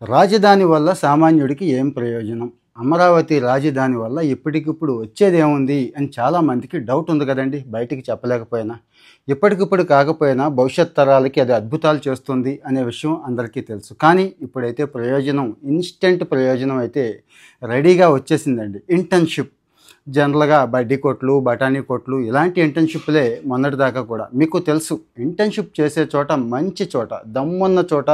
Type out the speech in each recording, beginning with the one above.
రాజధాని వల్ల సామాన్యుడికి ఏం ప్రయోజనం? అమరావతి రాజధాని వల్ల ఇప్పటికిప్పుడు వచ్చేదేముంది అని చాలామందికి డౌట్ ఉంది కదండి, బయటికి చెప్పలేకపోయినా. ఇప్పటికిప్పుడు కాకపోయినా భవిష్యత్ తరాలకి అది అద్భుతాలు చేస్తుంది అనే విషయం అందరికీ తెలుసు. కానీ ఇప్పుడైతే ప్రయోజనం, ఇన్స్టెంట్ ప్రయోజనం అయితే రెడీగా వచ్చేసిందండి. ఇంటర్న్షిప్. జనరల్గా బడ్డీ కొట్లు, బఠానీ కొట్లు ఇలాంటి ఇంటర్న్షిప్లే మొన్నటిదాకా కూడా. మీకు తెలుసు, ఇంటర్న్షిప్ చేసే చోట, మంచి చోట, దమ్మున్న చోట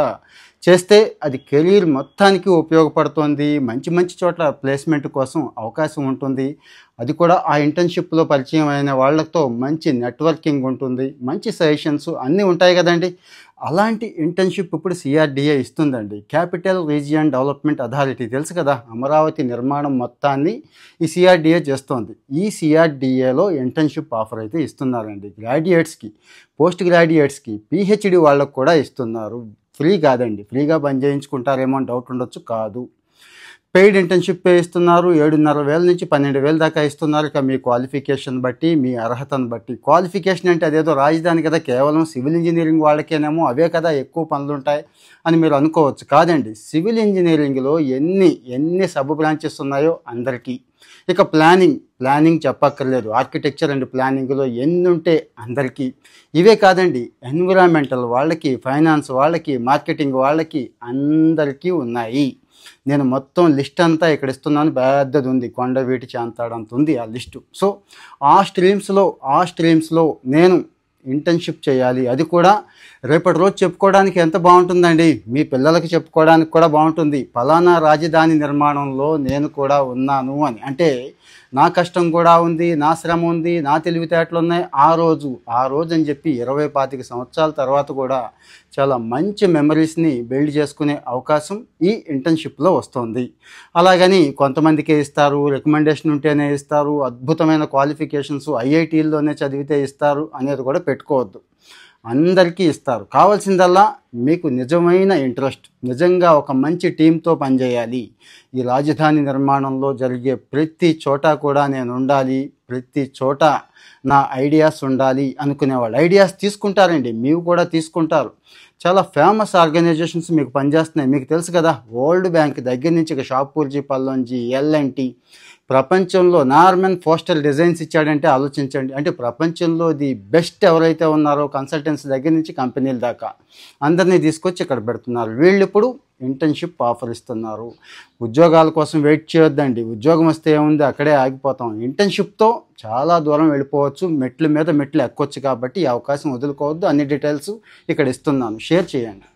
చేస్తే అది కెరీర్ మొత్తానికి ఉపయోగపడుతుంది. మంచి మంచి చోట్ల ప్లేస్మెంట్ కోసం అవకాశం ఉంటుంది. అది కూడా ఆ ఇంటర్న్షిప్లో పరిచయం అయిన వాళ్ళతో మంచి నెట్వర్కింగ్ ఉంటుంది, మంచి సజెషన్స్ అన్నీ ఉంటాయి కదండి. అలాంటి ఇంటర్న్షిప్ ఇప్పుడు సిఆర్డిఏ ఇస్తుందండి. క్యాపిటల్ రీజియన్ డెవలప్మెంట్ అథారిటీ తెలుసు కదా, అమరావతి నిర్మాణం మొత్తాన్ని ఈ సిఆర్డిఏ చేస్తోంది. ఈ సిఆర్డిఏలో ఇంటర్న్షిప్ ఆఫర్ అయితే ఇస్తున్నారండి. గ్రాడ్యుయేట్స్కి, పోస్ట్ గ్రాడ్యుయేట్స్కి, పిహెచ్డి వాళ్ళకు కూడా ఇస్తున్నారు. ఫ్రీ కాదండి, ఫ్రీగా పని చేయించుకుంటారేమో అని డౌట్ ఉండొచ్చు. కాదు, పెయిడ్ ఇంటర్న్షిప్ ఇస్తున్నారు. 7,500 నుంచి 12,000 దాకా ఇస్తున్నారు. ఇక మీ క్వాలిఫికేషన్ బట్టి, మీ అర్హతను బట్టి. క్వాలిఫికేషన్ అంటే అదేదో రాజధాని కదా, కేవలం సివిల్ ఇంజనీరింగ్ వాళ్ళకేనేమో అవే కదా ఎక్కువ పనులు ఉంటాయి అని మీరు అనుకోవచ్చు. కాదండి, సివిల్ ఇంజనీరింగ్లో ఎన్ని సబ్ బ్రాంచెస్ ఉన్నాయో అందరికీ. ఇక ప్లానింగ్ చెప్పక్కర్లేదు. ఆర్కిటెక్చర్ అండ్ ప్లానింగ్లో ఎన్ని ఉంటే అందరికీ. ఇవే కాదండి, ఎన్విరాన్మెంటల్ వాళ్ళకి, ఫైనాన్స్ వాళ్ళకి, మార్కెటింగ్ వాళ్ళకి అందరికీ ఉన్నాయి. నేను మొత్తం లిస్ట్ అంతా ఇక్కడ ఇస్తున్నాను. పెద్దది ఉంది, కొండవీటి చాంతాడంత ఉంది ఆ లిస్టు. సో ఆ స్ట్రీమ్స్లో నేను ఇంటర్న్షిప్ చేయాలి. అది కూడా రేపటి రోజు చెప్పుకోవడానికి ఎంత బాగుంటుందండి, మీ పిల్లలకి చెప్పుకోవడానికి కూడా బాగుంటుంది. ఫలానా రాజధాని నిర్మాణంలో నేను కూడా ఉన్నాను అని. అంటే నా కష్టం కూడా ఉంది, నా శ్రమ ఉంది, నా తెలివితేటలు ఉన్నాయి. ఆ రోజు అని చెప్పి 20-25 సంవత్సరాల తర్వాత కూడా చాలా మంచి మెమరీస్ని బిల్డ్ చేసుకునే అవకాశం ఈ ఇంటర్న్షిప్లో వస్తుంది. అలాగని కొంతమందికే ఇస్తారు, రికమెండేషన్ ఉంటేనే ఇస్తారు, అద్భుతమైన క్వాలిఫికేషన్స్ ఐఐటీల్లోనే చదివితే ఇస్తారు అనేది కూడా పెట్టుకోవద్దు. అందరికీ ఇస్తారు. కావాల్సిందల్లా మీకు నిజమైన ఇంట్రెస్ట్, నిజంగా ఒక మంచి టీంతో పనిచేయాలి. ఈ రాజధాని నిర్మాణంలో జరిగే ప్రతి చోట కూడా నేను ఉండాలి, ప్రతి చోట నా ఐడియాస్ ఉండాలి అనుకునేవాళ్ళు ఐడియాస్ తీసుకుంటారండి. మీరు కూడా తీసుకుంటారు. చాలా ఫేమస్ ఆర్గనైజేషన్స్ మీకు పనిచేస్తున్నాయి. మీకు తెలుసు కదా, వరల్డ్ బ్యాంక్ దగ్గర నుంచి ఇక షాపూర్జీ పల్లంజీ, ఎల్ఎన్టీ, ప్రపంచంలో నార్మన్ ఫోస్టర్ డిజైన్స్ ఇచ్చాడంటే ఆలోచించండి. అంటే ప్రపంచంలో ది బెస్ట్ ఎవరైతే ఉన్నారో కన్సల్టెన్సీ దగ్గర నుంచి కంపెనీల దాకా అందరినీ తీసుకొచ్చి ఇక్కడ పెడుతున్నారు. వీళ్ళు ఇప్పుడు ఇంటర్న్షిప్ ఆఫర్ ఇస్తున్నారు. ఉద్యోగాల కోసం వెయిట్ చేయొద్దండి. ఉద్యోగం వస్తే ఏముంది, అక్కడే ఆగిపోతాం. ఇంటర్న్షిప్తో చాలా దూరం వెళ్ళిపోవచ్చు, మెట్లు మీద మెట్లు ఎక్కొచ్చు. కాబట్టి ఈ అవకాశం వదులుకోవద్దు. అన్ని డీటెయిల్స్ ఇక్కడ ఇస్తున్నాను, షేర్ చేయండి.